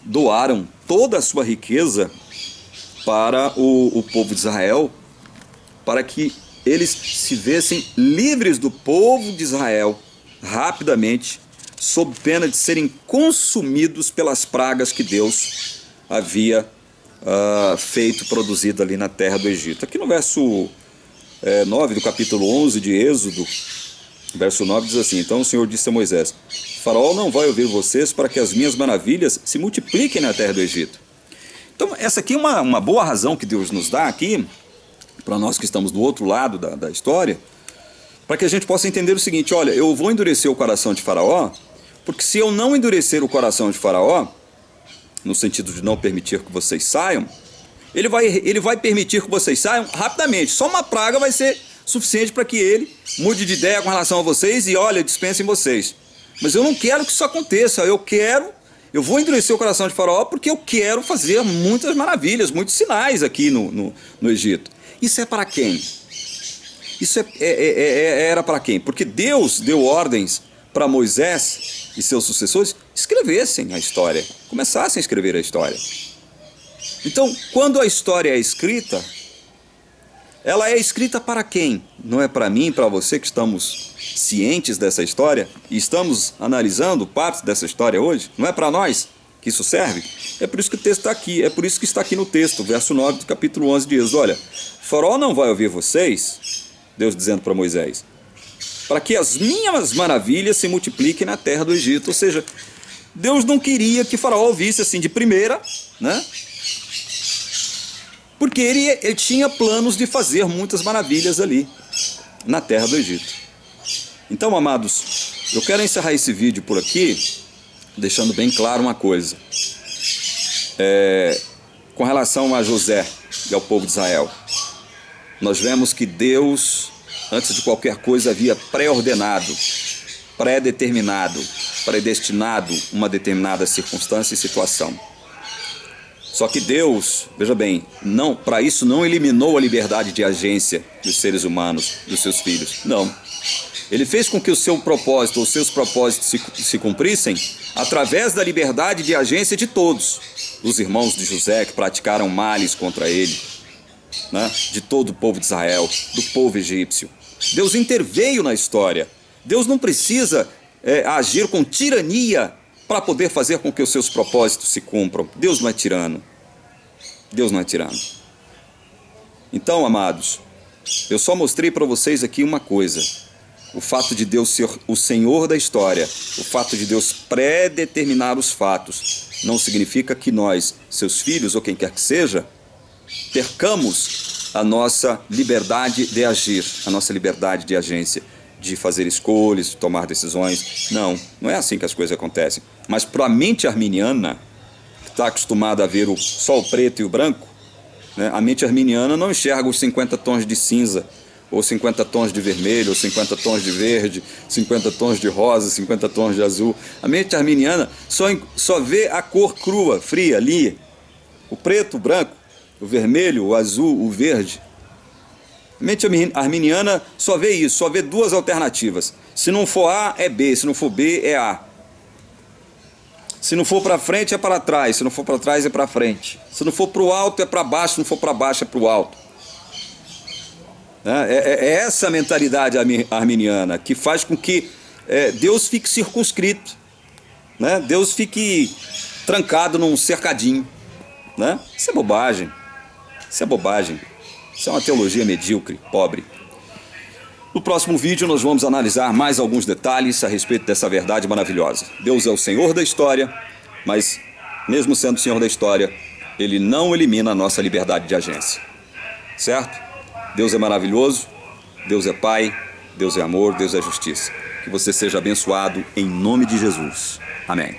doaram toda a sua riqueza para o povo de Israel, para que eles se vissem livres do povo de Israel rapidamente, sob pena de serem consumidos pelas pragas que Deus havia produzido ali na terra do Egito. Aqui no verso 9 do capítulo 11 de Êxodo, verso 9 diz assim: então o Senhor disse a Moisés: Faraó não vai ouvir vocês para que as minhas maravilhas se multipliquem na terra do Egito. Então essa aqui é uma boa razão que Deus nos dá aqui, para nós que estamos do outro lado da história, para que a gente possa entender o seguinte: olha, eu vou endurecer o coração de Faraó, porque se eu não endurecer o coração de Faraó, no sentido de não permitir que vocês saiam, ele vai permitir que vocês saiam rapidamente. Só uma praga vai ser suficiente para que ele mude de ideia com relação a vocês e, olha, dispensem vocês. Mas eu não quero que isso aconteça. Eu vou endurecer o coração de Faraó porque eu quero fazer muitas maravilhas, muitos sinais aqui no Egito. Isso é para quem? Isso era para quem? Porque Deus deu ordens para Moisés e seus sucessores escrevessem a história, começassem a escrever a história. Então, quando a história é escrita, ela é escrita para quem? Não é para mim, para você que estamos cientes dessa história e estamos analisando partes dessa história hoje? Não é para nós que isso serve? É por isso que o texto está aqui, é por isso que está aqui no texto, verso 9 do capítulo 11 diz: olha, Faraó não vai ouvir vocês, Deus dizendo para Moisés, para que as minhas maravilhas se multipliquem na terra do Egito. Ou seja, Deus não queria que Faraó ouvisse assim de primeira, né? Porque ele tinha planos de fazer muitas maravilhas ali, na terra do Egito. Então, amados, eu quero encerrar esse vídeo por aqui, deixando bem claro uma coisa. Com relação a José e ao povo de Israel, nós vemos que Deus, antes de qualquer coisa, havia pré-ordenado, pré-determinado, predestinado uma determinada circunstância e situação. Só que Deus, veja bem, para isso não eliminou a liberdade de agência dos seres humanos, dos seus filhos. Não. Ele fez com que o seu propósito, os seus propósitos se cumprissem através da liberdade de agência de todos. Dos irmãos de José que praticaram males contra ele, né? De todo o povo de Israel, do povo egípcio. Deus interveio na história. Deus não precisa agir com tirania para poder fazer com que os seus propósitos se cumpram. Deus não é tirano. Deus não é tirano. Então, amados, eu só mostrei para vocês aqui uma coisa. O fato de Deus ser o Senhor da história, o fato de Deus pré-determinar os fatos, não significa que nós, seus filhos ou quem quer que seja, percamos a nossa liberdade de agir, a nossa liberdade de agência, de fazer escolhas, de tomar decisões. Não é assim que as coisas acontecem. Mas para a mente arminiana, que está acostumada a ver só o preto e o branco, né, a mente arminiana não enxerga os 50 tons de cinza, ou 50 tons de vermelho, ou 50 tons de verde, 50 tons de rosa, 50 tons de azul. A mente arminiana só vê a cor crua, fria ali, o preto, o branco, o vermelho, o azul, o verde. A mente arminiana só vê isso, só vê duas alternativas. Se não for A, é B, se não for B, é A. Se não for para frente, é para trás, se não for para trás, é para frente. Se não for para o alto, é para baixo, se não for para baixo, é para o alto. É essa a mentalidade arminiana que faz com que Deus fique circunscrito, né? Deus fique trancado num cercadinho, né? Isso é bobagem, isso é bobagem, isso é uma teologia medíocre, pobre. No próximo vídeo nós vamos analisar mais alguns detalhes a respeito dessa verdade maravilhosa. Deus é o Senhor da história, mas mesmo sendo o Senhor da história, Ele não elimina a nossa liberdade de agência, certo? Deus é maravilhoso, Deus é Pai, Deus é amor, Deus é justiça. Que você seja abençoado em nome de Jesus. Amém.